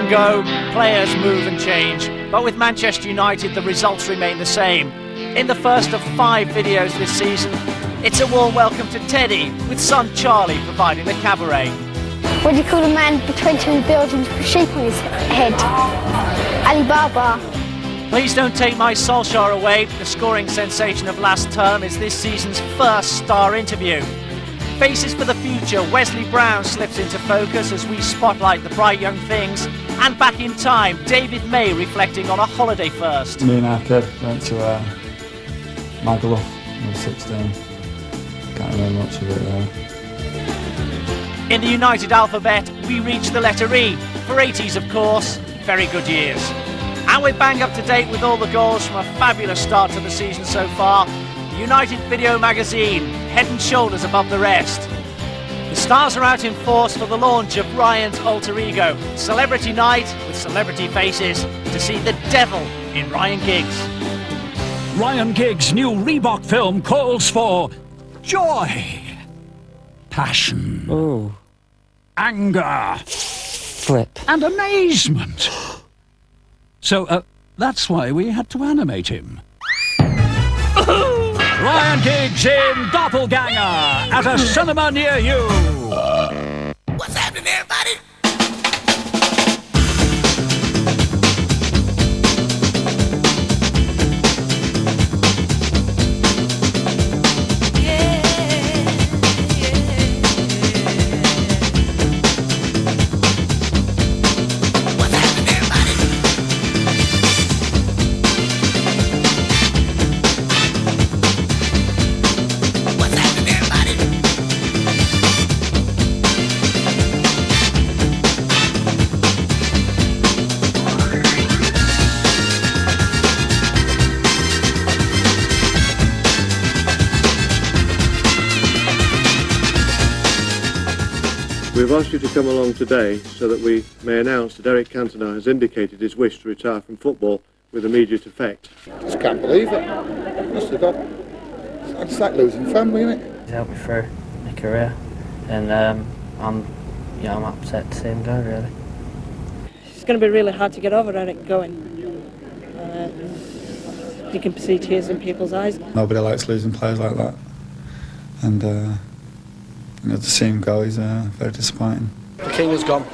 and go, players move and change. But with Manchester United, the results remain the same. In the first of 5 videos this season, it's a warm welcome to Teddy, with son Charlie providing the cabaret. What do you call a man between 2 buildings with a sheep on his head? Alibaba. Please don't take my Solskjaer away. The scoring sensation of last term is this season's first star interview. Faces for the future, Wesley Brown slips into focus as we spotlight the bright young things. And back in time, David May reflecting on a holiday first. Me and our kid went to Magaluf when I was 16. Can't remember much of it though. In the United alphabet, we reach the letter E. For 80s, of course, very good years. And we're bang up to date with all the goals from a fabulous start to the season so far. The United Video Magazine, head and shoulders above the rest. The stars are out in force for the launch of Ryan's alter ego, Celebrity Night with celebrity faces, to see the devil in Ryan Giggs. Ryan Giggs' new Reebok film calls for joy, passion, anger, flip, and amazement. So that's why we had to animate him. Ryan Giggs in Doppelganger at a cinema near you. What's happening, everybody? We've asked you to come along today so that we may announce that Eric Cantona has indicated his wish to retire from football with immediate effect. Just can't believe it. Must have got. It's like losing family, isn't it? He's helped me through my career, and I'm upset to see him go, really. It's going to be really hard to get over Eric going. You can see tears in people's eyes. Nobody likes losing players like that. And to see him go is very disappointing. The king is gone.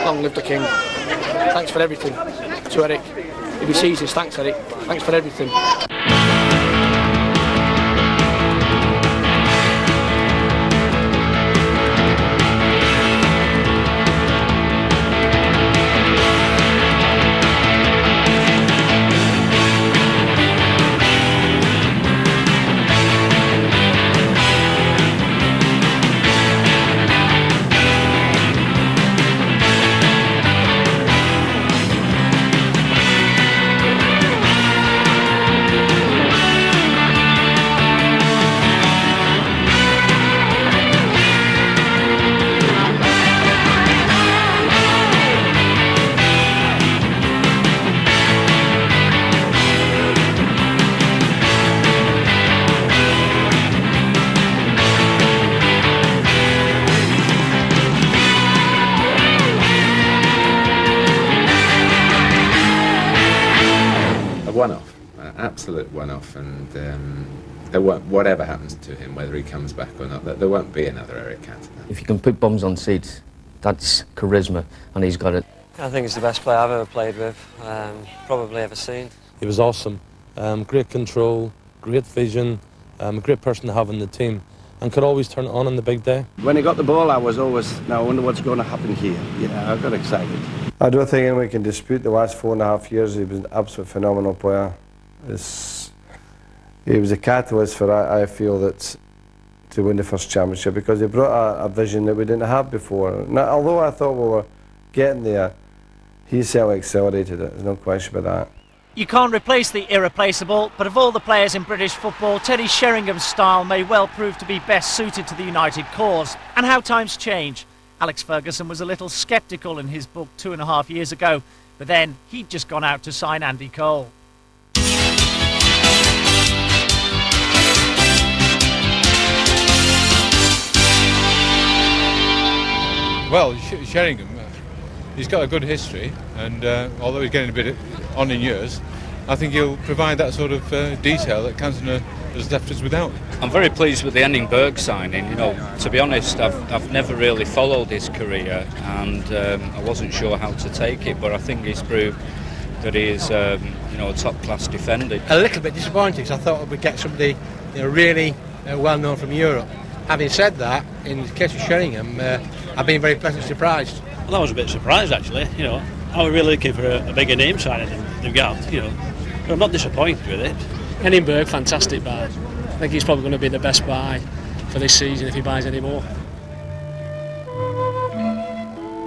Long live the king. Thanks for everything to Eric. If he sees this, thanks Eric. Thanks for everything. One-off, absolute one-off, and there won't, whatever happens to him, whether he comes back or not, there won't be another Eric Cantona. If you can put bombs on seats, that's charisma, and he's got it. I think he's the best player I've ever played with, probably ever seen. He was awesome, great control, great vision, a great person to have in the team, and could always turn it on the big day. When he got the ball, I was always, now I wonder what's going to happen here. Yeah, I got excited. I don't think anyone can dispute the last 4.5 years. He was an absolute phenomenal player. He was a catalyst for, I feel, that to win the first championship, because he brought a vision that we didn't have before. Now, although I thought we were getting there, he certainly accelerated it. There's no question about that. You can't replace the irreplaceable, but of all the players in British football, Teddy Sheringham's style may well prove to be best suited to the United cause. And how times change. Alex Ferguson was a little sceptical in his book 2.5 years ago, but then he'd just gone out to sign Andy Cole. Well, Sheringham, he's got a good history, and although he's getting a bit on in years, I think he'll provide that sort of detail that Cantona has left us without. I'm very pleased with the Henningberg signing. You know, to be honest, I've never really followed his career, and I wasn't sure how to take it, but I think he's proved that he is, you know, a top-class defender. A little bit disappointing, because I thought we'd get somebody, you know, really well-known from Europe. Having said that, in the case of Sheringham, I've been very pleasantly surprised. Well, I was a bit surprised, actually. You know, I was really looking for a bigger name signing than they've got. You know, but I'm not disappointed with it. Henningberg, fantastic buy. I think he's probably going to be the best buy for this season if he buys any more.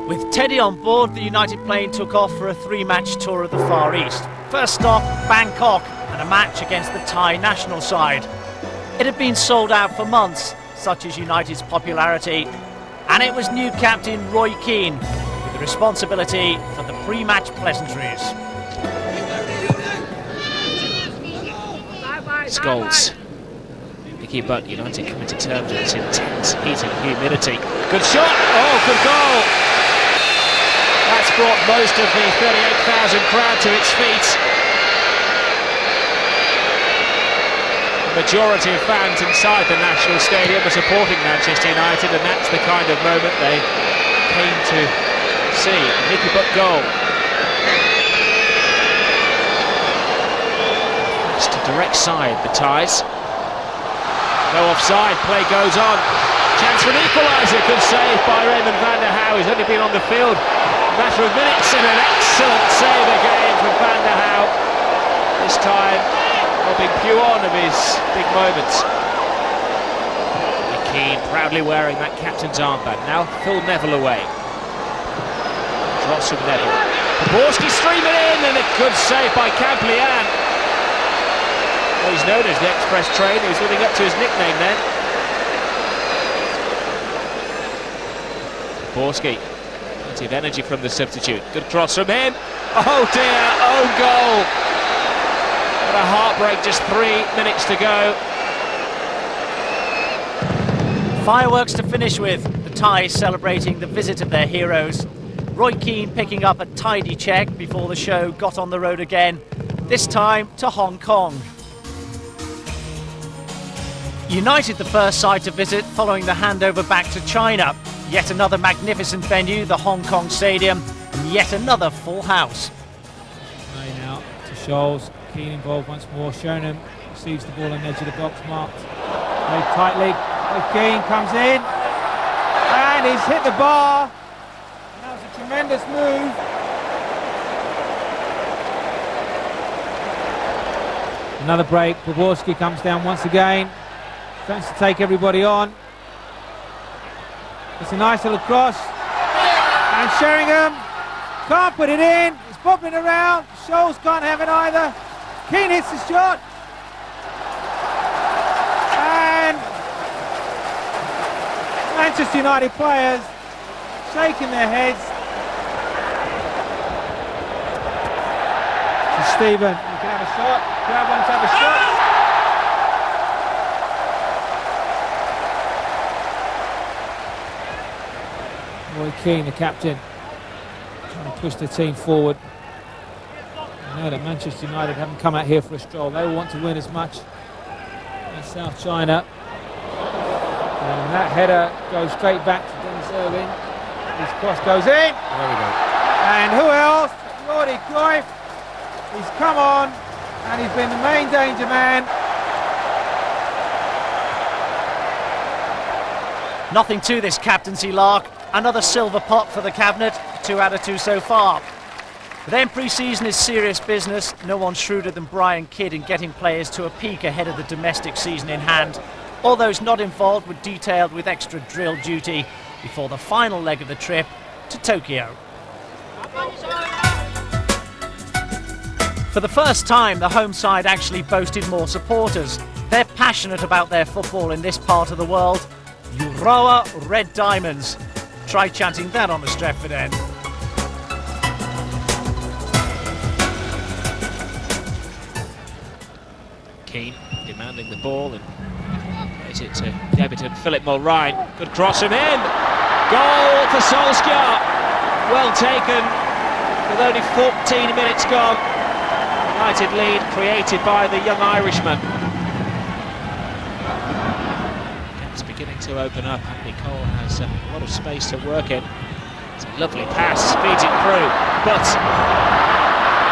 With Teddy on board, the United plane took off for a 3-match tour of the Far East. First stop, Bangkok, and a match against the Thai national side. It had been sold out for months, such is United's popularity, and it was new captain Roy Keane with the responsibility for the pre-match pleasantries. Scholes. Nicky Butt, United coming to terms with this intense heat and humidity. Good shot! Oh, good goal! That's brought most of the 38,000 crowd to its feet. The majority of fans inside the National Stadium are supporting Manchester United, and that's the kind of moment they came to see. Nicky Butt goal. It's to direct side, the Thais. No offside, play goes on. Chance for an equaliser, good save by Raymond van der Houw. He's only been on the field a matter of minutes, and an excellent save again from van der Houw. This time robbing Pugh on of his big moments. Keane proudly wearing that captain's armband. Now Phil Neville away. Dross from Neville. Poborski streaming in, and a good save by Camplian. Well, he's known as the Express Train. He was living up to his nickname then. Poborski. Plenty of energy from the substitute. Good cross from him. Oh dear, own goal. What a heartbreak, just 3 minutes to go. Fireworks to finish with. The Thais celebrating the visit of their heroes. Roy Keane picking up a tidy check before the show got on the road again, this time to Hong Kong. United the first side to visit following the handover back to China. Yet another magnificent venue, the Hong Kong Stadium, and yet another full house. Play now to Scholes. Keane involved once more. Sheringham receives the ball on the edge of the box, marked very tightly. Keane comes in, and he's hit the bar. And that was a tremendous move. Another break. Poborski comes down once again. Tries to take everybody on. It's a nice little cross. And Sheringham can't put it in. It's bobbing around. Scholes can't have it either. Keane hits the shot. And Manchester United players shaking their heads. So Stephen, you can have a shot. Crowd wants to have a shot. Roy Keane, the captain, trying to push the team forward. I know that Manchester United haven't come out here for a stroll. They want to win as much as South China. And that header goes straight back to Dennis Irwin. His cross goes in. There we go. And who else? Jordi Cruyff. He's come on, and he's been the main danger man. Nothing to this captaincy lark. Another silver pot for the cabinet, 2 out of 2 so far. But then pre-season is serious business. No one shrewder than Brian Kidd in getting players to a peak ahead of the domestic season in hand. All those not involved were detailed with extra drill duty before the final leg of the trip to Tokyo. For the first time, the home side actually boasted more supporters. They're passionate about their football in this part of the world. Uroa Red Diamonds. Try chanting that on the Stretford end. Keane demanding the ball and plays it to Everton. Philip Mulrine. Good cross from him. Goal for Solskjaer. well taken with only 14 minutes gone. United lead created by the young Irishman. It's beginning to open up. Andy Cole has a lot of space to work in. It's a lovely pass, feeds it through, but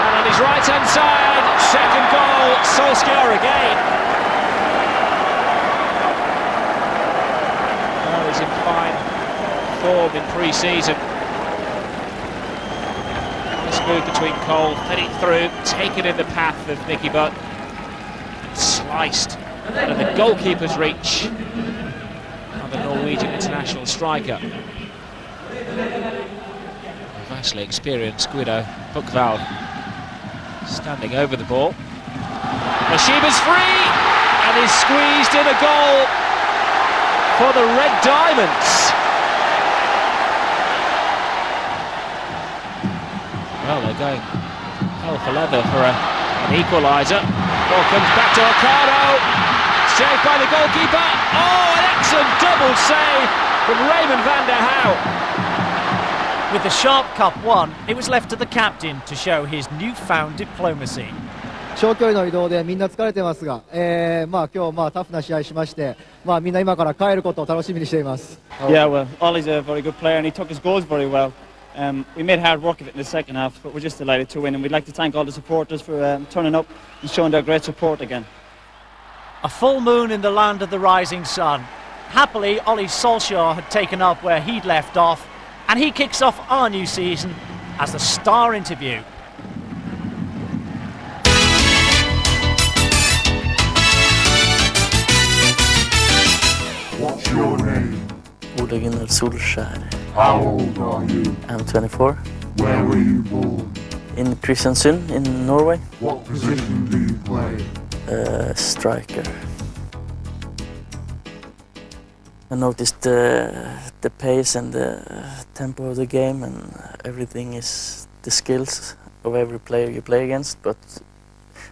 and on his right-hand side, second goal, Solskjaer again. Oh, he's in fine form in pre-season. Nice move between Cole, fed it through, taken in the path of Nicky Butt, and sliced out of the goalkeeper's reach of the Norwegian international striker. Vastly experienced Guido Buchwald standing over the ball. Mashiba's free and is squeezed in a goal for the Red Diamonds. Well, they're going hell for leather for an equaliser. Ball comes back to Ocado. Saved by the goalkeeper. Oh, an excellent double save from Raymond van der Houw. With the Sharp Cup won, it was left to the captain to show his newfound diplomacy. 長距離の移動でみんな疲れてますが、今日タフな試合しまして、みんな今から帰ることを楽しみにしています。Yeah, well, Ollie's a very good player and he took his goals very well. We made hard work of it in the second half, but we're just delighted to win, and we'd like to thank all the supporters for turning up and showing their great support again. A full moon in the land of the rising sun. Happily, Ole Solskjaer had taken up where he'd left off, and he kicks off our new season as the star interview. What's your name? Ole Gunnar Solskjaer. How old are you? I'm 24. Where were you born? In Preseason in Norway. What position do you play? Striker. I noticed the pace and the tempo of the game, and everything is the skills of every player you play against. But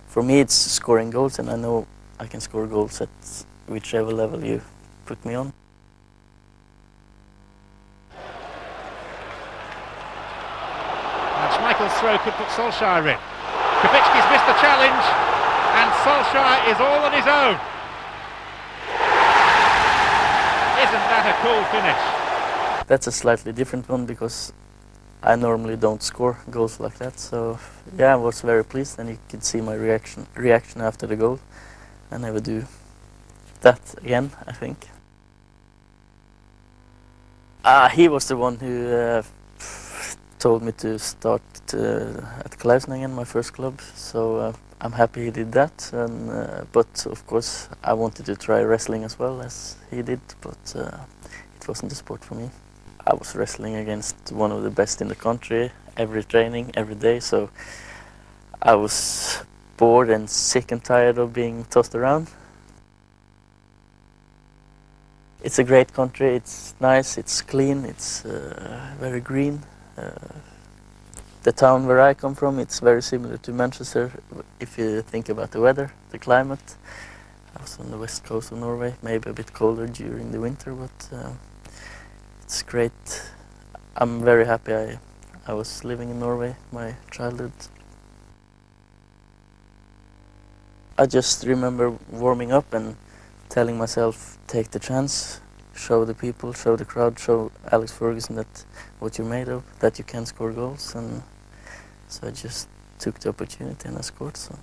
for me, it's scoring goals, and I know I can score goals at whichever level you put me on. And Schmeichel's throw could put Solskjaer in. Kubicki's missed the challenge, and Solskjaer is all on his own. Isn't that a cool finish? That's a slightly different one because I normally don't score goals like that. So yeah, I was very pleased, and you could see my reaction after the goal. I never do that again, I think. He was the one who told me to start at Klausningen, my first club. So I'm happy he did that. And, but of course, I wanted to try wrestling as well as he did, but it wasn't a sport for me. I was wrestling against one of the best in the country, every training, every day. So I was bored and sick and tired of being tossed around. It's a great country, it's nice, it's clean, it's very green. The town where I come from, it's very similar to Manchester if you think about the weather, the climate. I was on the west coast of Norway, maybe a bit colder during the winter, but it's great. I'm very happy I was living in Norway, my childhood. I just remember warming up and telling myself, take the chance, show the people, show the crowd, show Alex Ferguson that what you're made of, that you can score goals. And so I just took the opportunity and I scored. So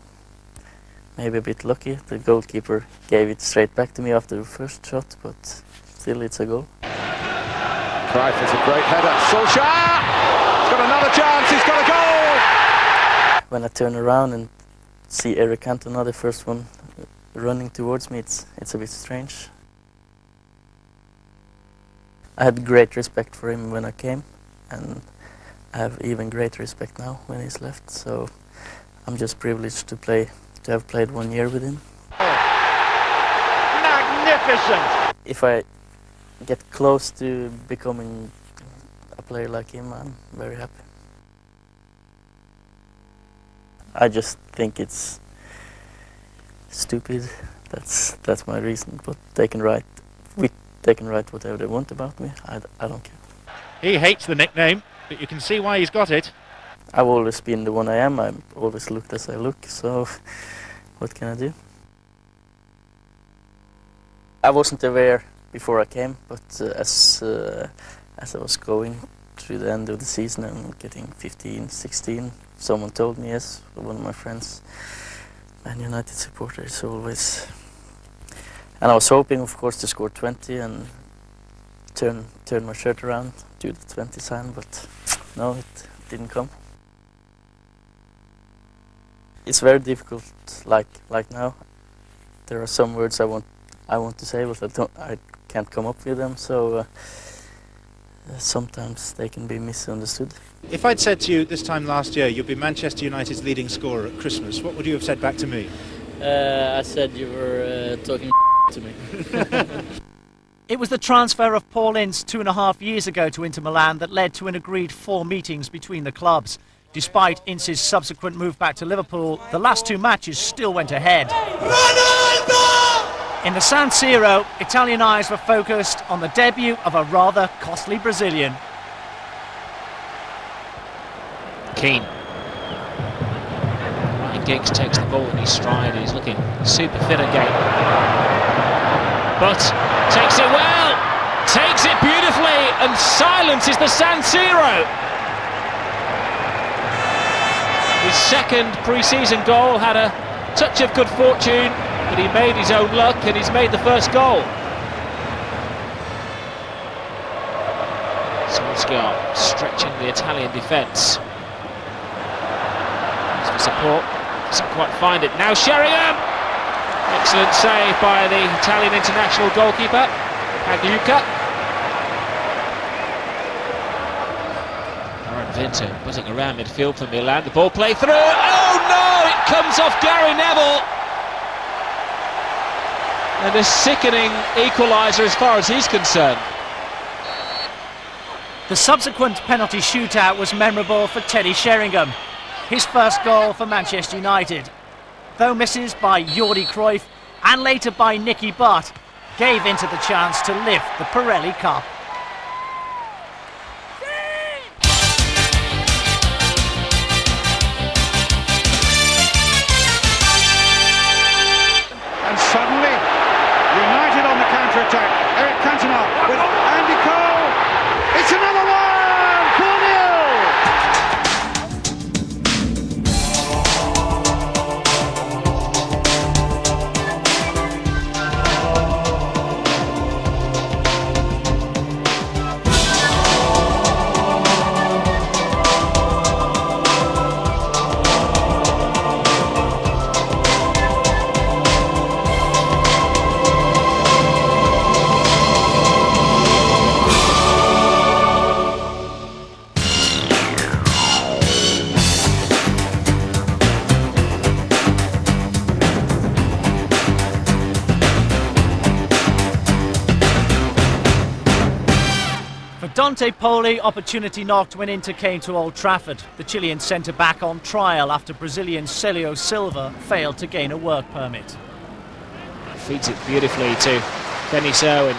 maybe a bit lucky. The goalkeeper gave it straight back to me after the first shot, but still it's a goal. Cruyff is a great header. Solskjaer! He's got another chance, he's got a goal! When I turn around and see Eric Cantona, the first one, running towards me, it's a bit strange. I had great respect for him when I came, and I have even greater respect now when he's left. So I'm just privileged to have played 1 year with him. Magnificent! If I get close to becoming a player like him, I'm very happy. I just think it's stupid. That's my reason. But they can write whatever they want about me. I don't care. He hates the nickname. but you can see why he's got it. I've always been the one I am. I've always looked as I look, so what can I do? I wasn't aware before I came, but as I was going through the end of the season and getting 15, 16, someone told me, yes, one of my friends, Man United supporter, is always... And I was hoping, of course, to score 20 and turn my shirt around, do the 20 sign, but no, it didn't come. It's very difficult, like now. There are some words I want to say, but I can't come up with them, so sometimes they can be misunderstood. If I'd said to you this time last year you'd be Manchester United's leading scorer at Christmas, what would you have said back to me? I said you were talking to me. It was the transfer of Paul Ince 2.5 years ago to Inter Milan that led to an agreed 4 meetings between the clubs. Despite Ince's subsequent move back to Liverpool, the last 2 matches still went ahead. In the San Siro, Italian eyes were focused on the debut of a rather costly Brazilian. Keane. Ryan Giggs takes the ball in his stride. He's looking super fit again. But takes it well, takes it beautifully, and silences the San Siro. His second pre-season goal had a touch of good fortune, but he made his own luck and he's made the first goal. Solskjaer stretching the Italian defence. For support, doesn't quite find it. Now Sheringham! Excellent save by the Italian international goalkeeper, Pagliuca. Aaron Vinter putting around midfield for Milan. The ball play through. Oh no! It comes off Gary Neville. And a sickening equaliser as far as he's concerned. The subsequent penalty shootout was memorable for Teddy Sheringham, his first goal for Manchester United. Though misses by Jordi Cruyff and later by Nicky Butt, gave Inter the chance to lift the Pirelli Cup. And suddenly, United on the counter-attack. Eric Cantona with Andy Cole. It's another one! 4-0! Dante Poli opportunity knocked when Inter came to Old Trafford. The Chilean centre-back on trial after Brazilian Celio Silva failed to gain a work permit. Feeds it beautifully to Beniso and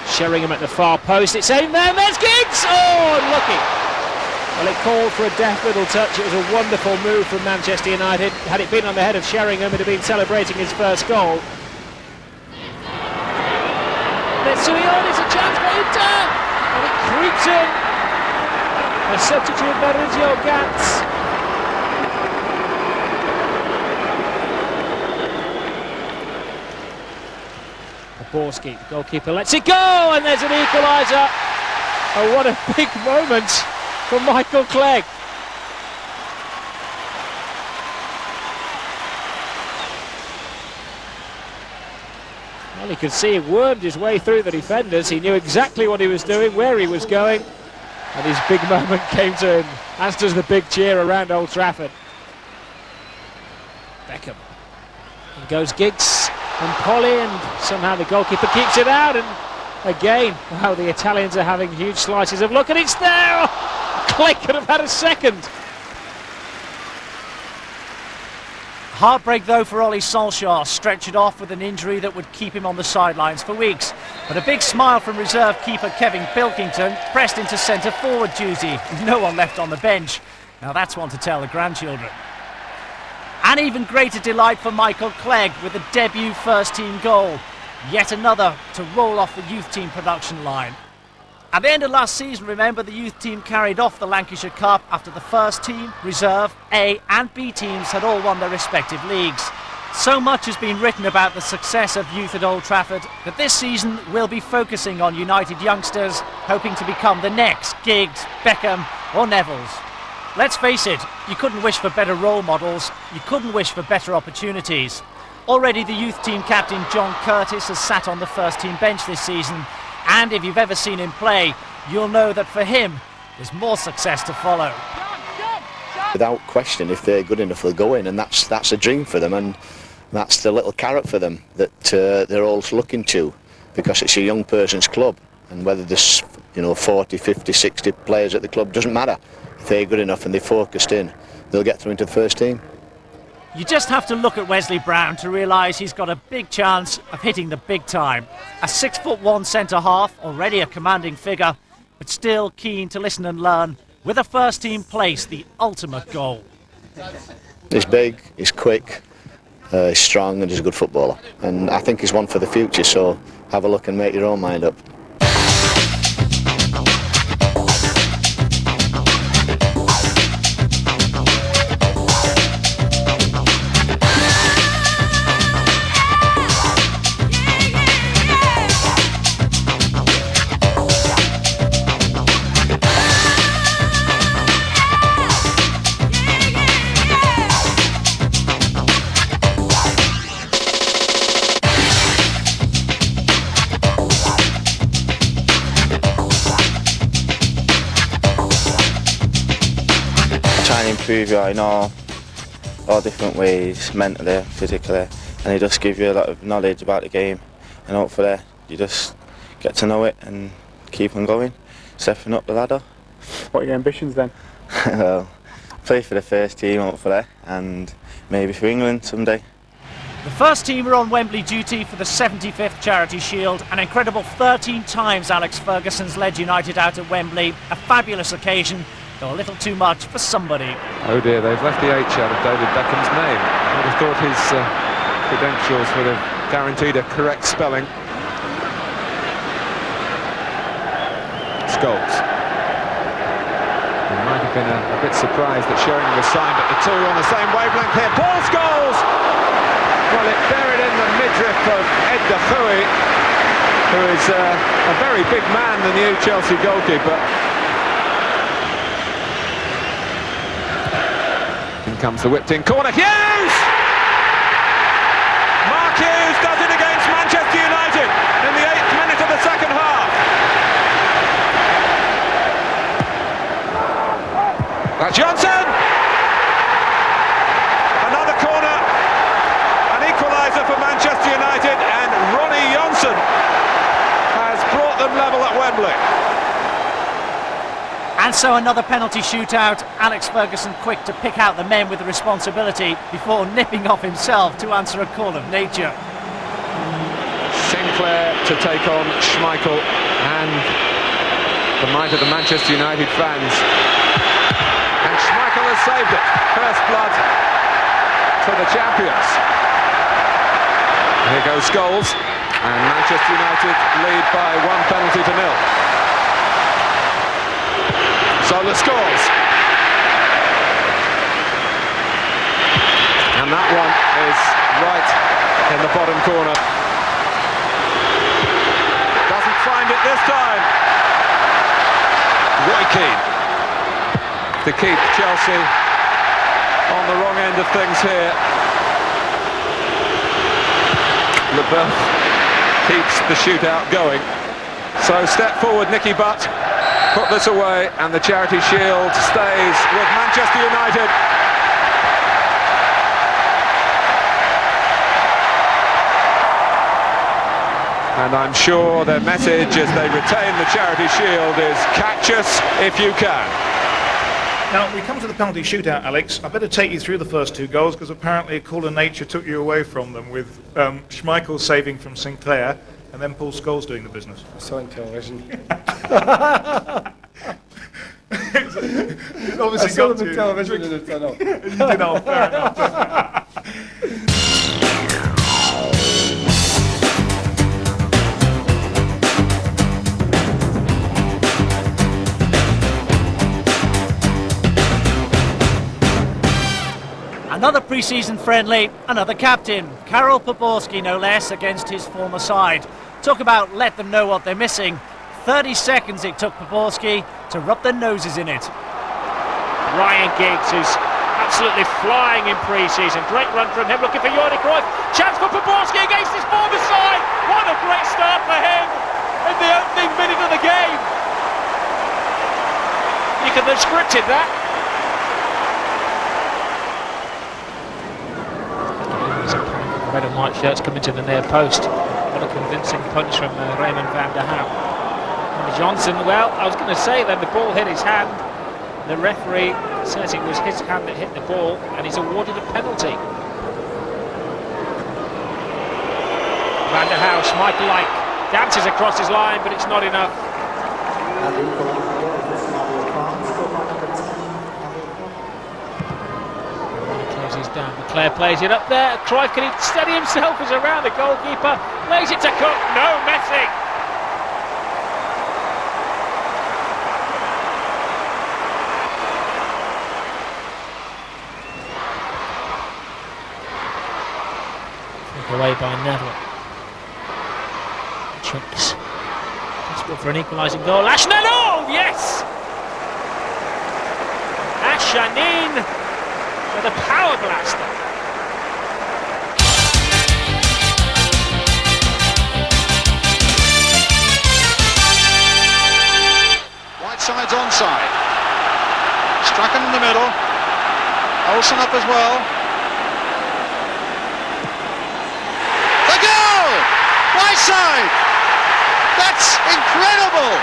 Sheringham at the far post. It's aimed there, and there's Giggs! Oh, unlucky. Well, it called for a deft little touch. It was a wonderful move from Manchester United. Had it been on the head of Sheringham, it would have been celebrating his first goal. Let's it's a chance for Inter! And it creeps in. A substitute, Maurizio Gantz. Borski, the goalkeeper, lets it go, and there's an equaliser. Oh, what a big moment for Michael Clegg. Well, he could see he wormed his way through the defenders. He knew exactly what he was doing, where he was going, and his big moment came to him, as does the big cheer around Old Trafford. Beckham. And goes Giggs and Poli, and somehow the goalkeeper keeps it out, and again, wow, the Italians are having huge slices of luck, and it's there! Oh, Clegg could have had a second. Heartbreak though for Ole Solskjaer, stretched it off with an injury that would keep him on the sidelines for weeks. But a big smile from reserve keeper Kevin Pilkington, pressed into centre forward duty. No one left on the bench. Now that's one to tell the grandchildren. An even greater delight for Michael Clegg with a debut first team goal. Yet another to roll off the youth team production line. At the end of last season, remember, the youth team carried off the Lancashire Cup after the first team, reserve, A and B teams had all won their respective leagues. So much has been written about the success of youth at Old Trafford that this season we'll be focusing on United youngsters hoping to become the next Giggs, Beckham or Nevilles. Let's face it, you couldn't wish for better role models, you couldn't wish for better opportunities. Already the youth team captain John Curtis has sat on the first team bench this season, and if you've ever seen him play, you'll know that for him, there's more success to follow. Without question, if they're good enough, they'll go in, and that's a dream for them, and that's the little carrot for them that they're all looking to, because it's a young person's club, and whether there's 40, 50, 60 players at the club, doesn't matter. If they're good enough and they're focused in, they'll get through into the first team. You just have to look at Wesley Brown to realise he's got a big chance of hitting the big time. A 6'1" centre-half, already a commanding figure, but still keen to listen and learn, with a first team place, the ultimate goal. He's big, he's quick, he's strong and he's a good footballer. And I think he's one for the future, so have a look and make your own mind up. Improve you in all different ways, mentally, physically, and it just gives you a lot of knowledge about the game, and hopefully you just get to know it and keep on going, stepping up the ladder. What are your ambitions then? Well, play for the first team hopefully, and maybe for England someday. The first team are on Wembley duty for the 75th Charity Shield. An incredible 13 times Alex Ferguson's led United out at Wembley. A fabulous occasion, though a little too much for somebody. Oh dear, they've left the H out of David Beckham's name. I would have thought his credentials would have guaranteed a correct spelling. Scholes. He might have been a bit surprised that Sheringham was signed, but the two are on the same wavelength here. Paul Scholes! Well, it buried in the midriff of Ed Defoe, who is a very big man, the new Chelsea goalkeeper. Comes the whipped in corner. Hughes! Mark Hughes does it against Manchester United in the 8th minute of the second half. That's Johnson! Another corner, an equaliser for Manchester United, and Ronnie Johnson has brought them level at Wembley. And so another penalty shootout. Alex Ferguson quick to pick out the men with the responsibility before nipping off himself to answer a call of nature. Sinclair to take on Schmeichel, and the might of the Manchester United fans. And Schmeichel has saved it. First blood to the champions. Here goes Scholes, and Manchester United lead by 1 penalty to 0. Zola scores. And that one is right in the bottom corner. Doesn't find it this time. Roy Keane to keep Chelsea on the wrong end of things here. LeBeuf keeps the shootout going. So step forward, Nicky Butt. Put this away, and the Charity Shield stays with Manchester United. And I'm sure their message as they retain the Charity Shield is catch us if you can. Now, we come to the penalty shootout, Alex. I better take you through the first 2 goals because apparently Cooler Nature took you away from them with Schmeichel saving from Sinclair and then Paul Scholes doing the business. I saw it on television. Obviously I saw got them on to television in the tunnel. You did all fair enough. Another pre-season friendly, another captain, Karol Poborski no less, against his former side. Talk about let them know what they're missing. 30 seconds it took Poborski to rub their noses in it. Ryan Giggs, who's absolutely flying in pre-season. Great run from him, looking for Jordi Cruyff. Chance for Poborski against his former side. What a great start for him in the opening minute of the game. You could have scripted that. Red and white shirts coming to the near post. What a convincing punch from Raymond van der Hauw. And Johnson, well, I was going to say then the ball hit his hand. The referee says it was his hand that hit the ball and he's awarded a penalty. Van der Hauw, Schmeichel-like, dances across his line, but it's not enough. Closes down. McClair plays it up there. Cruyff, can he steady himself as around the goalkeeper? Lays it to Cook. No, Messi. Away by Neville. Chinks. Possible for an equalising goal. Ashnan, oh yes! Ashanin with a power blaster. Right side's onside. Strachan in the middle. Olsen up as well. Right side! That's incredible!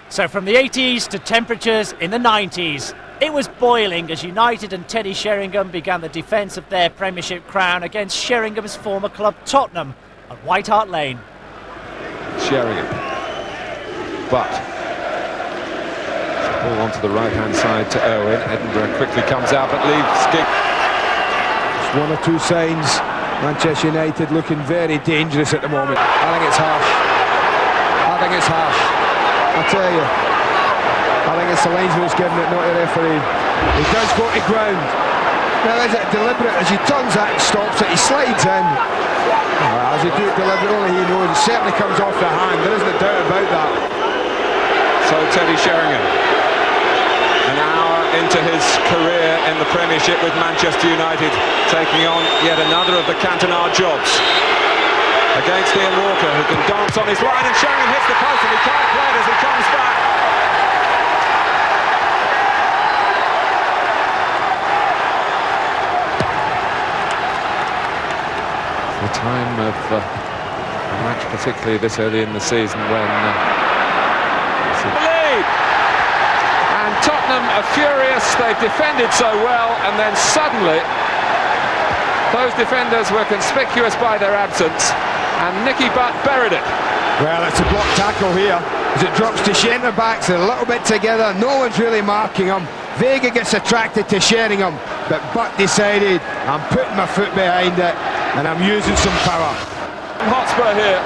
So from the 80s to temperatures in the 90s, it was boiling as United and Teddy Sheringham began the defence of their Premiership crown against Sheringham's former club Tottenham at White Hart Lane. Sheringham. But ball onto the right-hand side to Owen. Edinburgh quickly comes out but leaves Giggs. Just one or two signs. Manchester United looking very dangerous at the moment. I think it's harsh. I tell you, I think it's the linesman who's giving it, not the referee. He does go to ground. Now is it deliberate? As he turns that and stops it, he slides in. As he do it deliberately, only he knows. It certainly comes off the hand, there isn't a doubt about that. So Teddy Sheringham, an hour into his career in the Premiership with Manchester United, taking on yet another of the Cantona jobs. Against Ian Walker, who can dance on his line, and Sheringham hits the post and he can't play it as he comes back. The time of a match, particularly this early in the season, when lead, and Tottenham are furious. They've defended so well, and then suddenly those defenders were conspicuous by their absence. And Nicky Butt buried it. Well, it's a block tackle here as it drops to Sheringham. The backs are a little bit together. No one's really marking him. Vega gets attracted to Sheringham, but Butt decided, I'm putting my foot behind it and I'm using some power. Hotspur here.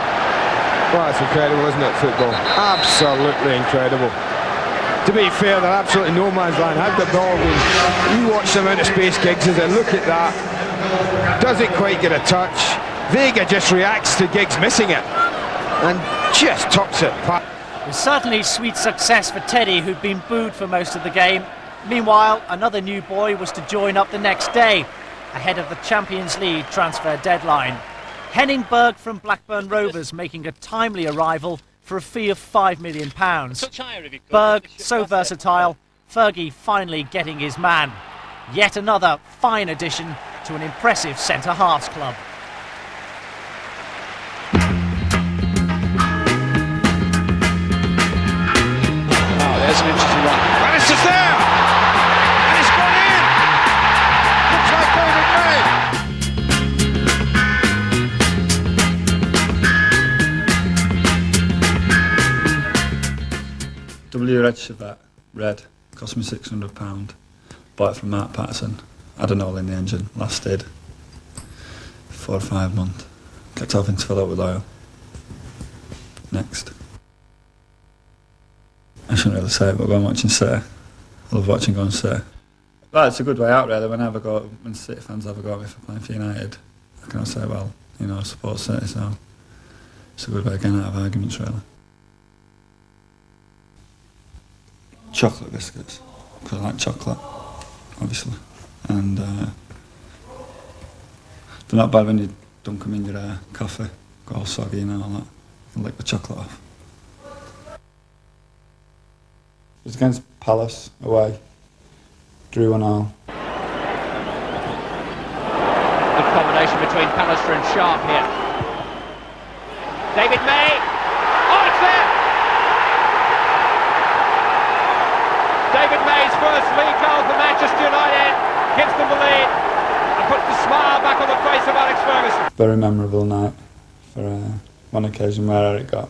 Well, it's incredible, isn't it, football? Absolutely incredible. To be fair, they're absolutely no man's land. Had the ball been, you watch the amount of space Giggs is, and look at that. Doesn't quite get a touch. Vega just reacts to Giggs missing it and just tucks it. It was certainly sweet success for Teddy, who'd been booed for most of the game. Meanwhile, another new boy was to join up the next day, ahead of the Champions League transfer deadline. Henning Berg from Blackburn Rovers making a timely arrival for a fee of £5 million. Berg, so versatile, Fergie finally getting his man. Yet another fine addition to an impressive centre-halves club. Oh, there's an interesting one. Bannister's there! And it's gone in! Looks like David W Red Chevette, red, cost me £600. Bought it from Mark Patterson. Had an hole in the engine, lasted 4 or 5 months. Kept having to fill it with oil. Next. I shouldn't really say it, but go and watch and say. I love watching Go and say. Well, it's a good way out really. When City fans ever go at me for playing for United, I can say, well, you know, I support City, so it's a good way of getting out of arguments really. Chocolate biscuits, because I like chocolate, obviously. And they're not bad when you dunk them in your coffee, go all soggy and all that, and lick the chocolate off. It was against Palace, away, drew 1-1. Good combination between Pallister and Sharp here. David May. Oh, it's there! David May's first league goal for Manchester United gives them the lead and puts the smile back on the face of Alex Ferguson. Very memorable night for one occasion where Eric got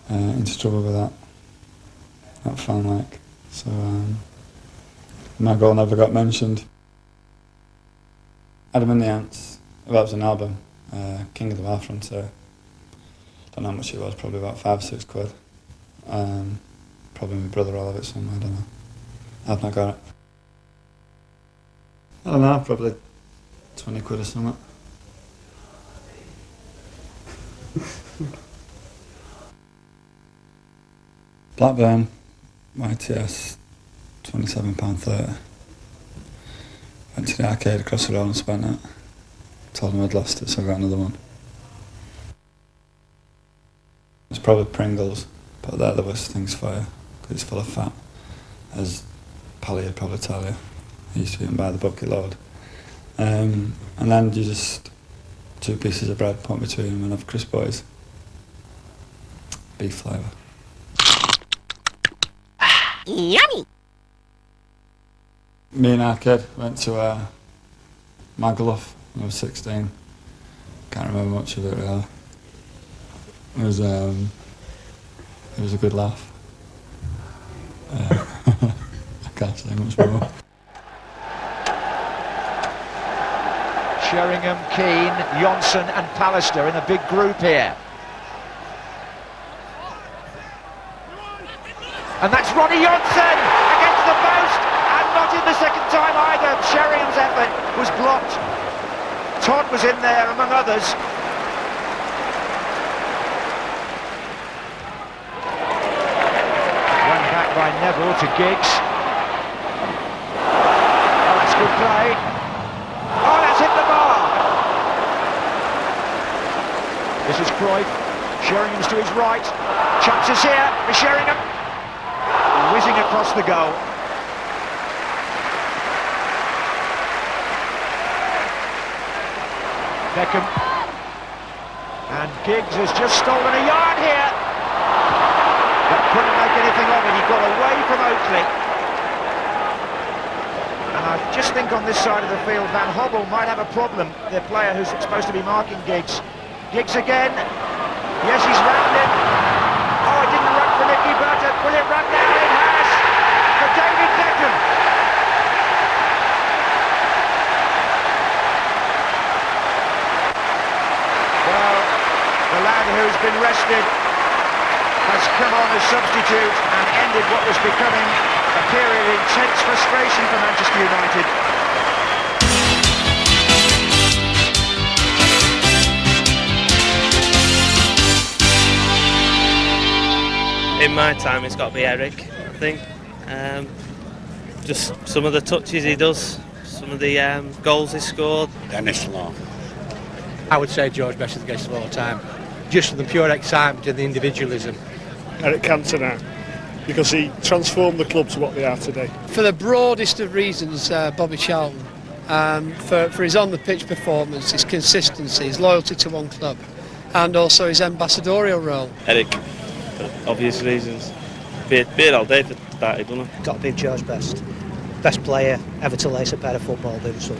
into trouble with that fan like. So my goal never got mentioned. Adam and the Ants, well, that was an album, King of the Bar Frontier. Don't know how much it was, probably about £5 or £6. Probably my brother will have it somewhere, I don't know. I've not got it. I don't know, probably £20 or something. Blackburn, YTS, £27.30. Went to the arcade across the road and spent it. Told them I'd lost it, so I got another one. It's probably Pringles, but they're the worst things for you, because it's full of fat. As Pally would probably tell you, I used to eat them by the bucket load. And then you just, 2 pieces of bread, put between them and have crisp boys. Beef flavour. Yummy! Me and our kid went to Magaluf when I was 16. Can't remember much of it really. It was a good laugh. I can't say much more. Sheringham, Keane, Johnson and Pallister in a big group here. And that's Ronnie Johnson against the post, and not in the second time either. Sheringham's effort was blocked. Todd was in there among others. Run back by Neville to Giggs. Oh, that's good play. Oh, that's hit the bar. This is Cruyff. Sheringham's to his right. Chances here for Sheringham. Whizzing across the goal. Beckham. And Giggs has just stolen a yard here. But couldn't make anything of it. He got away from Oakley. And I just think on this side of the field, Van Hobble might have a problem. The player who's supposed to be marking Giggs. Giggs again. Yes, he's round it. Oh, it didn't run for Nicky Butter. Will it run now? It has. For David Beckham. Well, the lad who's been rested has come on as substitute and ended what was becoming a period of intense frustration for Manchester United. In my time, it's got to be Eric, I think. Just some of the touches he does, some of the goals he scored. Dennis Law. I would say George Best is the greatest of all time, just for the pure excitement and the individualism. Eric Cantona, because he transformed the club to what they are today. For the broadest of reasons, Bobby Charlton. For his on-the-pitch performance, his consistency, his loyalty to one club, and also his ambassadorial role. Eric, for obvious reasons. Beer all day for that, doesn't it? Got to be George Best. Best player ever to lace a pair of football boots up.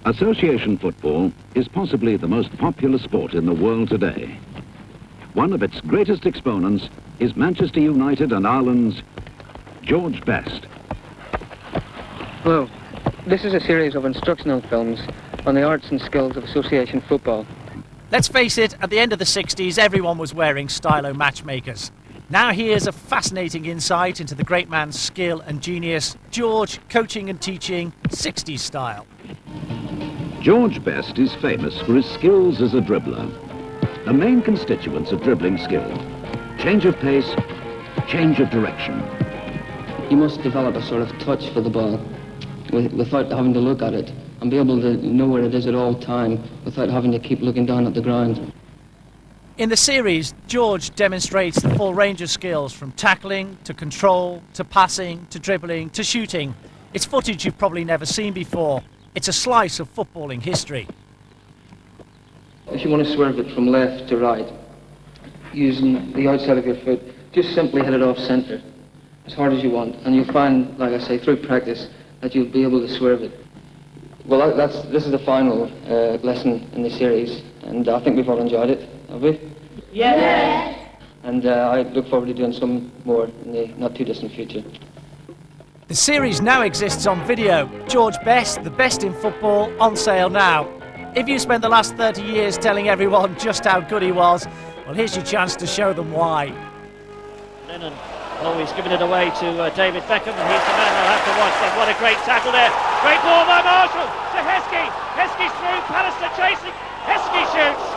Association football is possibly the most popular sport in the world today. One of its greatest exponents is Manchester United and Ireland's George Best. Hello. This is a series of instructional films on the arts and skills of association football. Let's face it, at the end of the 60s, everyone was wearing stylo matchmakers. Now here's a fascinating insight into the great man's skill and genius, George coaching and teaching 60s style. George Best is famous for his skills as a dribbler. The main constituents of dribbling skill: change of pace, change of direction. You must develop a sort of touch for the ball without having to look at it, and be able to know where it is at all time without having to keep looking down at the ground. In the series, George demonstrates the full range of skills, from tackling to control to passing to dribbling to shooting. It's footage you've probably never seen before. It's a slice of footballing history. If you want to swerve it from left to right, using the outside of your foot, just simply hit it off centre as hard as you want, and you'll find, like I say, through practice, that you'll be able to swerve it. Well, this is the final lesson in the series, and I think we've all enjoyed it, have we? Yes! And I look forward to doing some more in the not too distant future. The series now exists on video. George Best, the best in football, on sale now. If you spent the last 30 years telling everyone just how good he was, well, here's your chance to show them why. Lennon, he's given it away to David Beckham, and he's the man they'll have to watch. But what a great tackle there. Great ball by Marshall to Heskey. Heskey's through, Pallister chasing. Heskey shoots,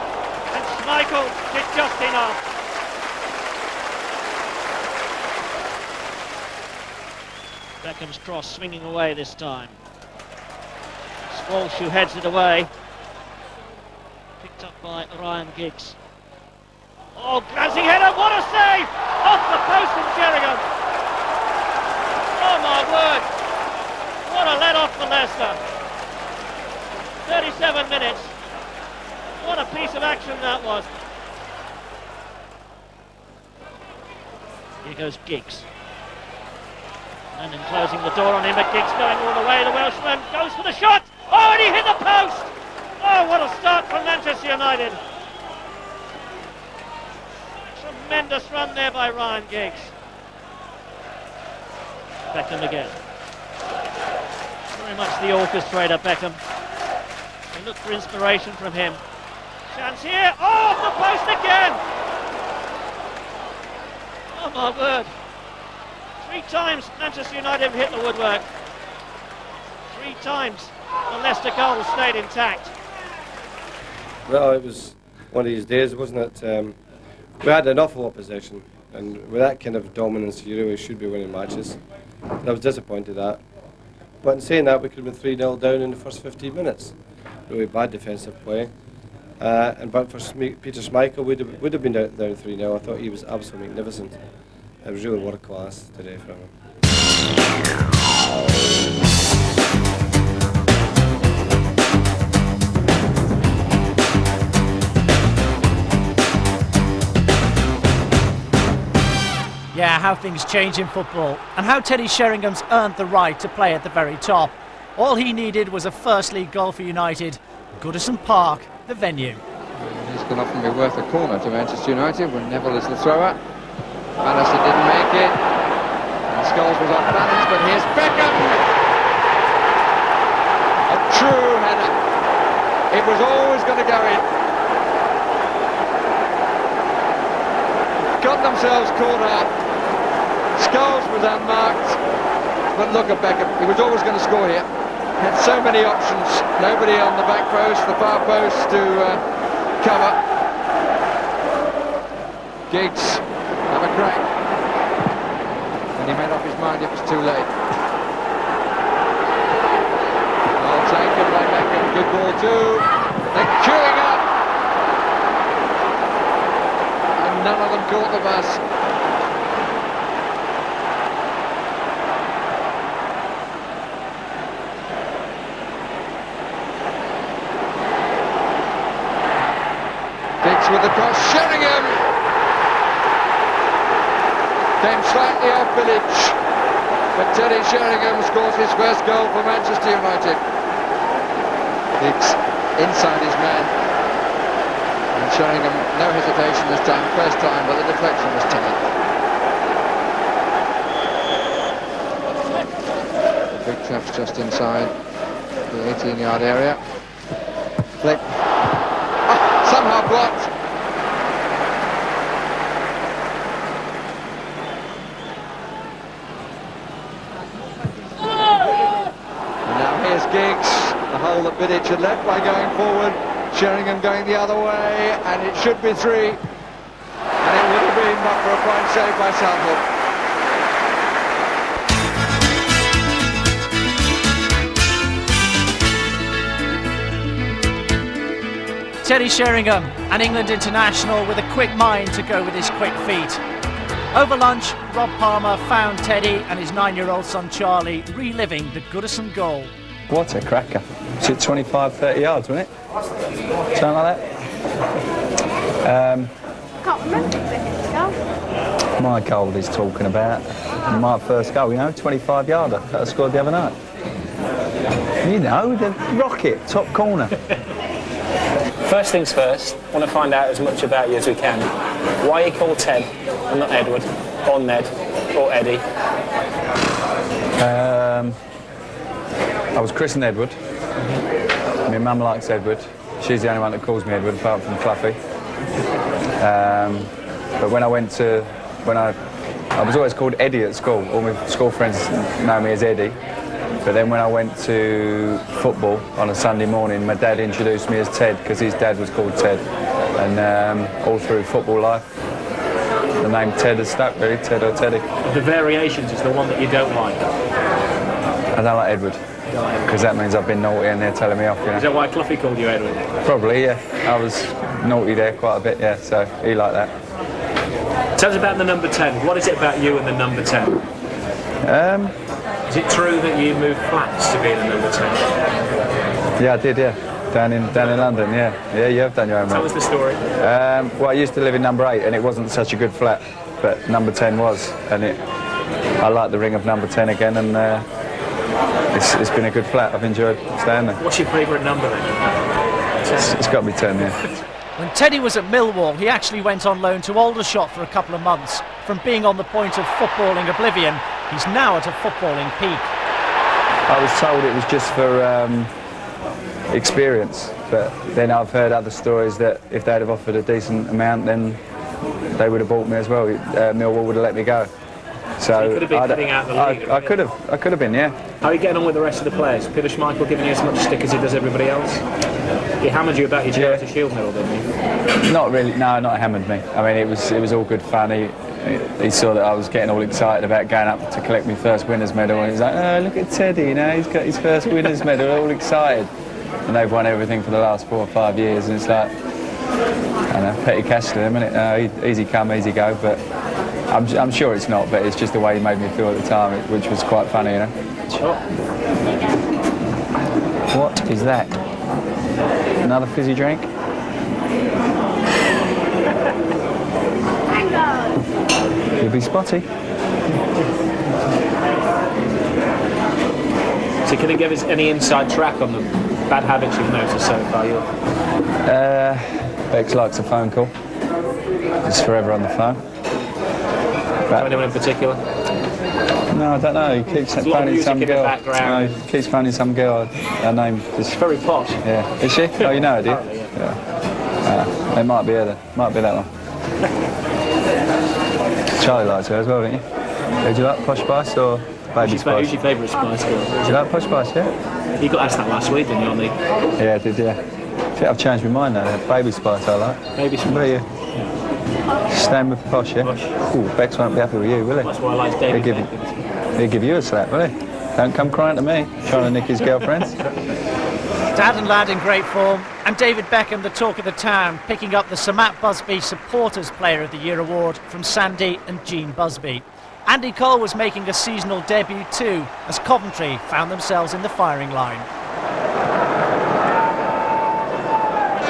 and Schmeichel did just enough. Beckham's cross swinging away this time. Walsh, who heads it away. Picked up by Ryan Giggs. Oh, glancing header, what a save! Off the post from Sheringham. Oh my word! What a let-off for Leicester. 37 minutes. What a piece of action that was. Here goes Giggs. And then closing the door on him, but Giggs going all the way. The Welshman goes for the shot. Oh, and he hit the post. Oh, what a start from Manchester United. Tremendous run there by Ryan Giggs. Beckham again. Very much the orchestrator, Beckham. They look for inspiration from him. Chance here. Oh, off the post again. Oh, my word. 3 times Manchester United have hit the woodwork. 3 times the Leicester goal stayed intact. Well, it was one of these days, wasn't it? We had an awful opposition, and with that kind of dominance, you really should be winning matches. And I was disappointed at that. But in saying that, we could have been 3-0 down in the first 15 minutes. Really bad defensive play. But for Peter Schmeichel, would have been down 3-0. I thought he was absolutely magnificent. It was really world class today from him. Yeah, how things change in football, and how Teddy Sheringham's earned the right to play at the very top. All he needed was a First League goal for United. Goodison Park, the venue. This can often be worth a corner to Manchester United when Neville is the thrower. Bannister didn't make it, and Scholes was off balance, but here's Beckham! A true header. It was always going to go in. got themselves caught out. Scholes was unmarked, but look at Beckham. He was always going to score here. Had so many options. Nobody on the back post, the far post to cover. Giggs have a crack, and he made up his mind it was too late. Well taken by Beckham. Good ball too. They're queuing up, and none of them caught the bus. Giggs with the cross. Sheringham came slightly off Village, but Teddy Sheringham scores his first goal for Manchester United. Giggs inside his man, and Sheringham, no hesitation this time, first time, but the deflection was tight. Big Traff's just inside the 18-yard area. Flick. Oh, somehow blocked. Giggs, the hole that Vidic had left by going forward. Sheringham going the other way, and it should be 3. And it would have been but for a fine save by Southwood. Teddy Sheringham, an England international with a quick mind to go with his quick feet. Over lunch, Rob Palmer found Teddy and his 9-year-old son Charlie reliving the Goodison goal. What a cracker. Was it 25, 30 yards, wasn't it? Something like that? Can't remember My goal he's talking about. My first goal, 25-yarder that I scored the other night. The rocket, top corner. First things first, I want to find out as much about you as we can. Why are you called Ted and not Edward, or Ned, or Eddie? I was christened Edward. My mum likes Edward. She's the only one that calls me Edward, apart from Fluffy. But when I was always called Eddie at school. All my school friends know me as Eddie. But then when I went to football on a Sunday morning, my dad introduced me as Ted because his dad was called Ted. And all through football life, the name Ted has stuck, really, Ted or Teddy. The variations is the one that you don't like? I don't like Edward. Because that means I've been naughty and they're telling me off, Is that why Cluffy called you Edward? Probably, yeah. I was naughty there quite a bit, yeah, so he liked that. Tell us about the number 10. What is it about you and the number 10? Is it true that you moved flats to be the number 10? Yeah, I did, yeah. Down in London, yeah. Yeah, you have done your own. Tell us the story. Well, I used to live in number 8 and it wasn't such a good flat, but number 10 was, and I like the ring of number 10 again, and it's been a good flat. I've enjoyed staying there. What's your favourite number then? It's got to be 10, yeah. When Teddy was at Millwall, he actually went on loan to Aldershot for a couple of months. From being on the point of footballing oblivion, he's now at a footballing peak. I was told it was just for experience, but then I've heard other stories that if they'd have offered a decent amount, then they would have bought me as well. Millwall would have let me go. So you could have been getting out of the league. I could have been, yeah. How are you getting on with the rest of the players? Peter Schmeichel giving you as much stick as he does everybody else? He hammered you about your Charity Shield medal, didn't he? Not really, no, not hammered me. I mean, it was all good fun. He saw that I was getting all excited about going up to collect my first winners medal, and he's like, oh, look at Teddy, he's got his first winners medal, all excited. And they've won everything for the last 4 or 5 years, and it's like, I don't know, petty cash to them, isn't it? Easy come, easy go, but I'm sure it's not, but it's just the way he made me feel at the time, which was quite funny, Sure. What is that? Another fizzy drink? You'll be spotty. So can you give us any inside track on the bad habits you've noticed so far? Bex likes a phone call. He's forever on the phone. Anyone in particular? No, I don't know. He keeps phoning some girl. No, he keeps phoning some girl. Her name is... She's very posh. Yeah. Is she? Oh, you know her, do you? Yeah. It might be her then. Might be that one. Charlie likes her as well, don't you? Did you like Posh Spice or Baby Spice? Who's your favourite Spice Girl? Did you like Posh Spice, yeah? You got asked that last week, didn't you, on the... Yeah, I did, yeah. I think I've changed my mind now. Baby Spice I like. Baby Spice? What about you? Stand with Posh, yeah? Posh. Ooh, Bex won't be happy with you, will he? That's why I like David He'll give you a slap, will he? Don't come crying to me, trying to nick his girlfriends. Dad and lad in great form, and David Beckham, the talk of the town, picking up the Sir Matt Busby Supporters Player of the Year award from Sandy and Jean Busby. Andy Cole was making a seasonal debut too, as Coventry found themselves in the firing line.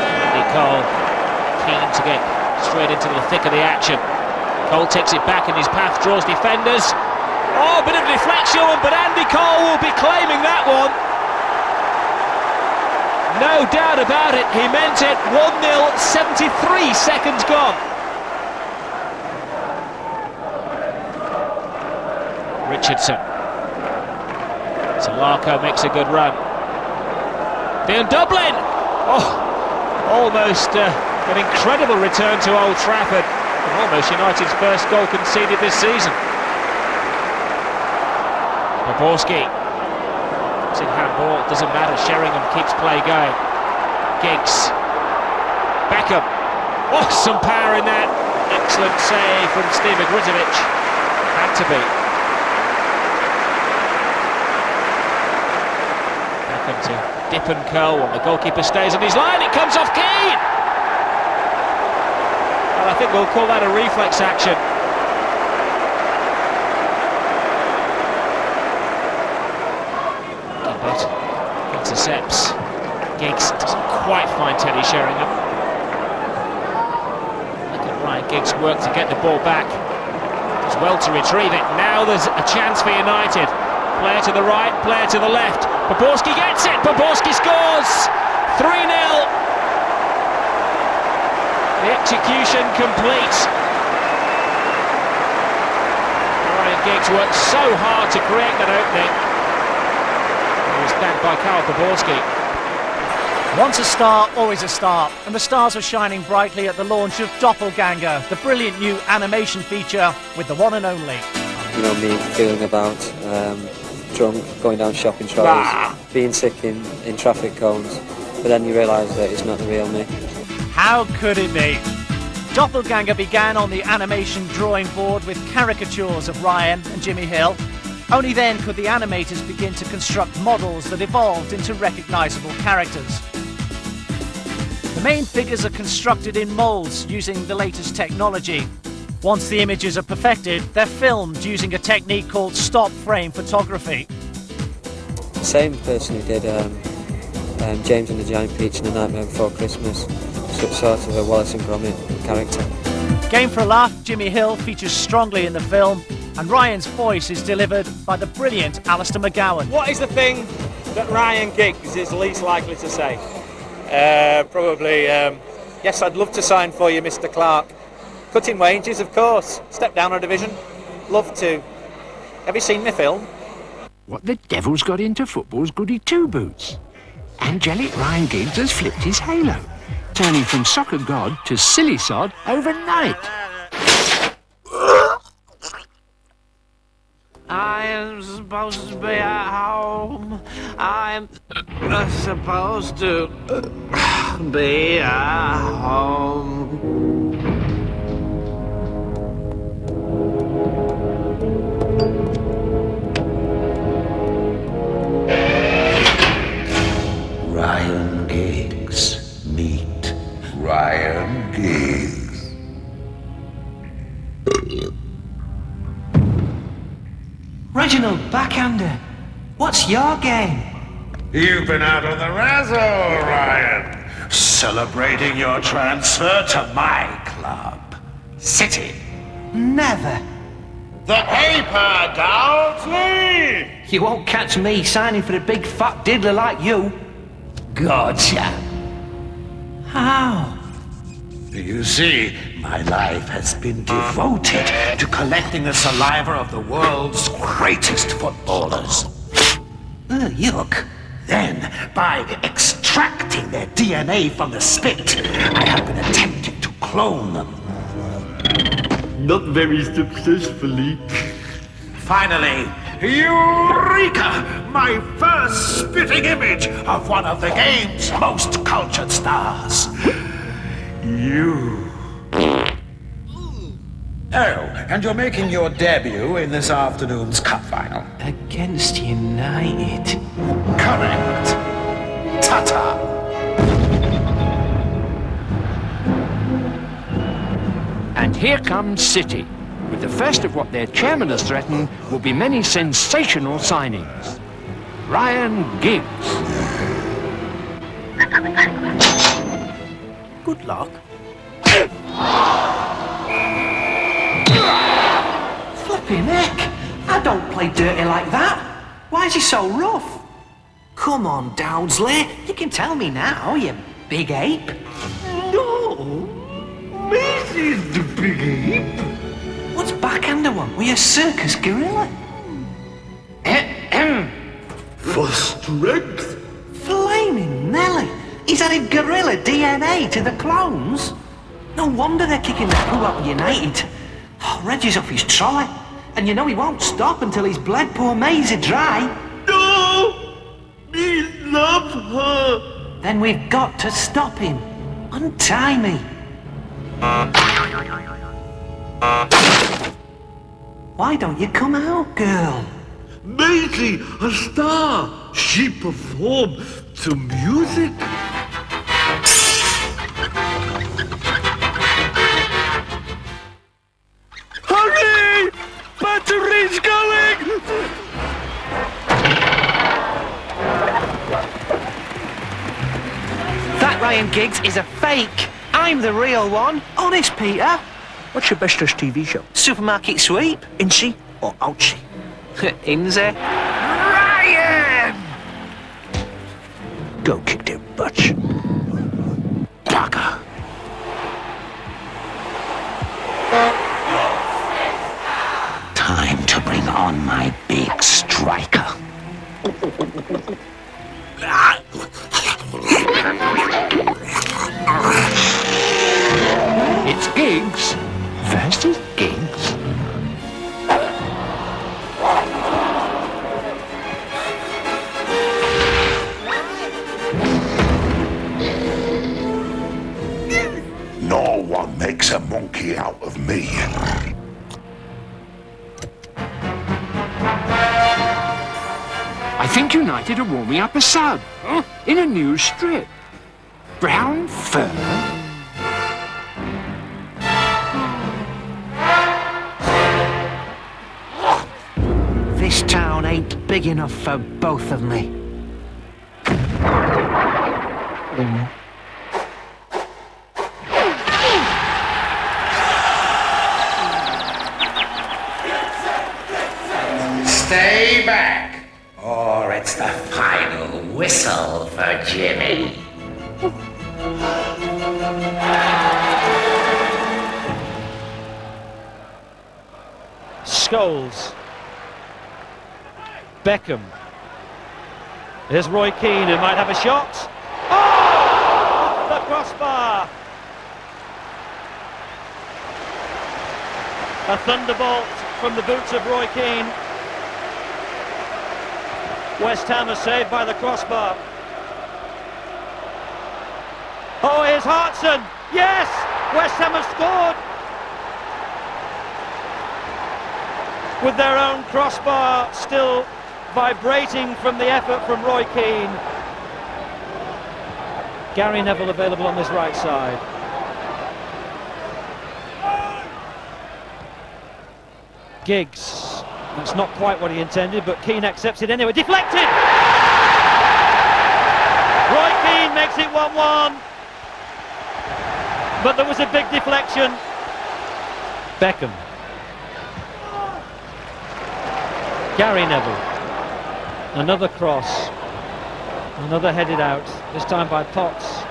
Andy Cole, keen to get straight into the thick of the action. Cole takes it back in his path, draws defenders. Oh, a bit of deflection, but Andy Cole will be claiming that one. No doubt about it, he meant it. 1-0, 73 seconds gone. Richardson. Solarco makes a good run. Beyond Dublin! Oh, almost an incredible return to Old Trafford. And almost United's first goal conceded this season. Poborski. It's in handball, doesn't matter. Sheringham keeps play going. Giggs. Beckham. Oh, some power in that. Excellent save from Steve Agrizovic. Had to be. Beckham to dip and curl when the goalkeeper stays on his line. It comes off Keane. Well, I think we'll call that a reflex action. Intercepts. Giggs doesn't quite find Teddy Sheringham. Look at Ryan Giggs work to get the ball back. Does well to retrieve it. Now there's a chance for United. Player to the right, player to the left. Poborski gets it. Poborski scores. 3-0. The execution complete. Ryan Giggs worked so hard to create that opening. He was backed by Karl Poborski. Once a star, always a star, and the stars were shining brightly at the launch of Doppelganger, the brilliant new animation feature with the one and only. You know, me feeling about, drunk, going down shopping trolleys, being sick in traffic cones, but then you realise that it's not the real me. How could it be? Doppelganger began on the animation drawing board with caricatures of Ryan and Jimmy Hill. Only then could the animators begin to construct models that evolved into recognisable characters. The main figures are constructed in moulds using the latest technology. Once the images are perfected, they're filmed using a technique called stop frame photography. The same person who did James and the Giant Peach and The Nightmare Before Christmas, sort of a Wallace and Gromit character. Game for a laugh, Jimmy Hill features strongly in the film, and Ryan's voice is delivered by the brilliant Alistair McGowan. What is the thing that Ryan Giggs is least likely to say? Probably, yes, I'd love to sign for you, Mr. Clark. Cutting wages, of course. Step down a division. Love to. Have you seen the film? What the devil's got into football's goody two-boots? Angelic Ryan Giggs has flipped his halo, turning from soccer god to silly sod overnight. I am supposed to be at home. I'm supposed to be at home. Ryan Giggs. Meet Ryan Giggs. Reginald Backhander, what's your game? You've been out on the razzle, Ryan. Celebrating your transfer to my club, City. Never. The paper don't leave. You won't catch me signing for a big fat diddler like you. Gotcha. How? You see, my life has been devoted to collecting the saliva of the world's greatest footballers. Yuck. Then, by extracting their DNA from the spit, I have been attempting to clone them. not very successfully. Finally, Eureka! My first spitting image of one of the game's most cultured stars. You. Oh, and you're making your debut in this afternoon's cup final. Against United. Correct. Ta-ta. And here comes City, with the first of what their chairman has threatened will be many sensational signings. Ryan Giggs. Good luck. Flipping heck! I don't play dirty like that. Why is he so rough? Come on, Dowdsley. You can tell me now, you big ape. No! Macy's the big ape. What's backhander one? Were you a circus gorilla? For strength. Flaming Nelly! He's added gorilla DNA to the clones. No wonder they're kicking the poo out of United. Oh, Reggie's off his trolley. And you know he won't stop until he's bled poor Maisie dry. No! We love her. Then we've got to stop him. Untie me. Why don't you come out, girl? Maisie, a star. She performed to music. Hurry! Battery's going! That Ryan Giggs is a fake. I'm the real one. Honest, Peter. What's your bestest TV show? Supermarket Sweep. Incy or Outsy? Inze. Ryan! Go kick their butts. Bugger. Time to bring on my big striker. It's Giggs versus Giggs. No one makes a monkey out of me. I think United are warming up a sub in a new strip. Brown fur. This town ain't big enough for both of me. Stay back, or it's the final whistle for Jimmy. Scholes. Beckham. Here's Roy Keane, who might have a shot. Oh! Off the crossbar. A thunderbolt from the boots of Roy Keane. West Ham are saved by the crossbar. Oh, here's Hartson. Yes! West Ham have scored. With their own crossbar still vibrating from the effort from Roy Keane. Gary Neville available on this right side. Giggs. That's not quite what he intended, but Keane accepts it anyway. Deflected! Roy Keane makes it 1-1. But there was a big deflection. Beckham. Gary Neville. Another cross. Another headed out, this time by Potts.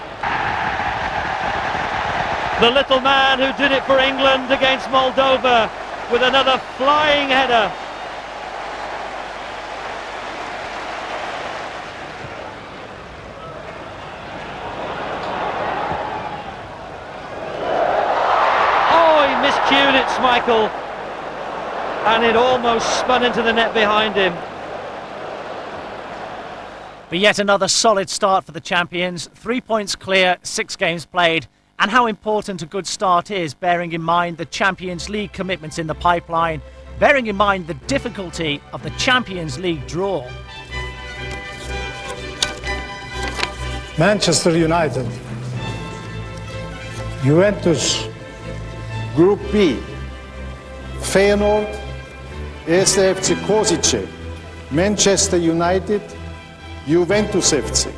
The little man who did it for England against Moldova with another flying header. Oh, he miscued it, Schmeichel, and it almost spun into the net behind him. But yet another solid start for the champions. 3 points clear, 6 games played. And how important a good start is, bearing in mind the Champions League commitments in the pipeline, bearing in mind the difficulty of the Champions League draw. Manchester United, Juventus, Grup B, Feyenoord, Eerste FC Košice, Manchester United, Juventus FC.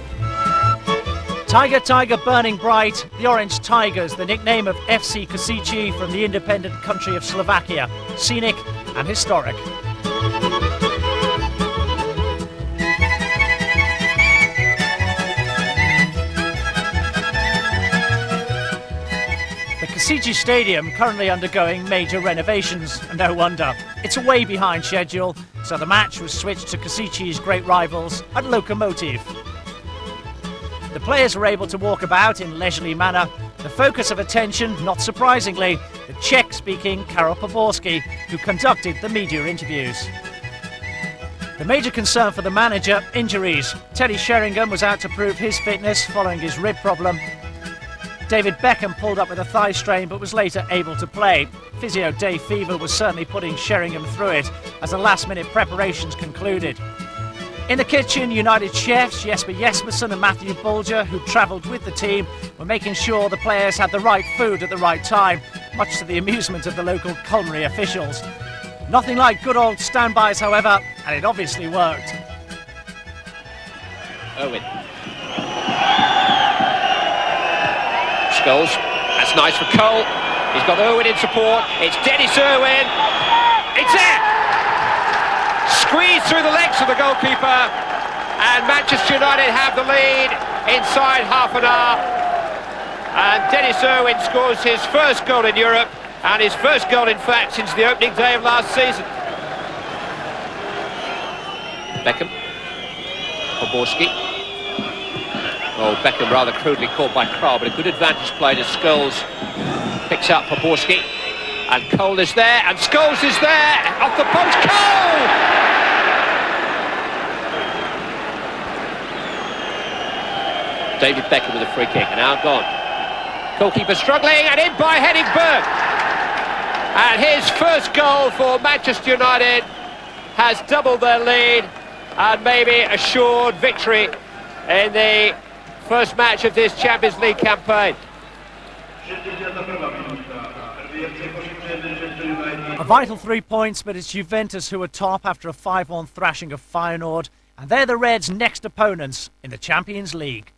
Tiger, Tiger, burning bright. The Orange Tigers, the nickname of FC Košice from the independent country of Slovakia. Scenic and historic. The Košice Stadium currently undergoing major renovations, and no wonder. It's way behind schedule, so the match was switched to Košice's great rivals at Lokomotiv. The players were able to walk about in leisurely manner. The focus of attention, not surprisingly, the Czech-speaking Karol Poborský, who conducted the media interviews. The major concern for the manager, injuries. Teddy Sheringham was out to prove his fitness following his rib problem. David Beckham pulled up with a thigh strain but was later able to play. Physio Dave Fever was certainly putting Sheringham through it as the last-minute preparations concluded. In the kitchen, United chefs Jesper Jespersen and Matthew Bulger, who travelled with the team, were making sure the players had the right food at the right time, much to the amusement of the local culinary officials. Nothing like good old standbys, however, and it obviously worked. Owen. Scholes. That's nice for Cole. He's got Owen in support. It's Dennis Irwin. It's there! Squeezed through the legs of the goalkeeper, and Manchester United have the lead inside half an hour. And Dennis Irwin scores his first goal in Europe, and his first goal, in fact, since the opening day of last season. Beckham. Poborský. Oh, Beckham rather crudely caught by Král, but a good advantage play to Scholes. Picks up Poborský. And Cole is there, and Scholes is there! Off the post, Cole! David Beckham with a free kick, and out gone. Goalkeeper struggling, and in by Henning Berg. And his first goal for Manchester United has doubled their lead and maybe assured victory in the first match of this Champions League campaign. A vital 3 points, but it's Juventus who are top after a 5-1 thrashing of Feyenoord, and they're the Reds' next opponents in the Champions League.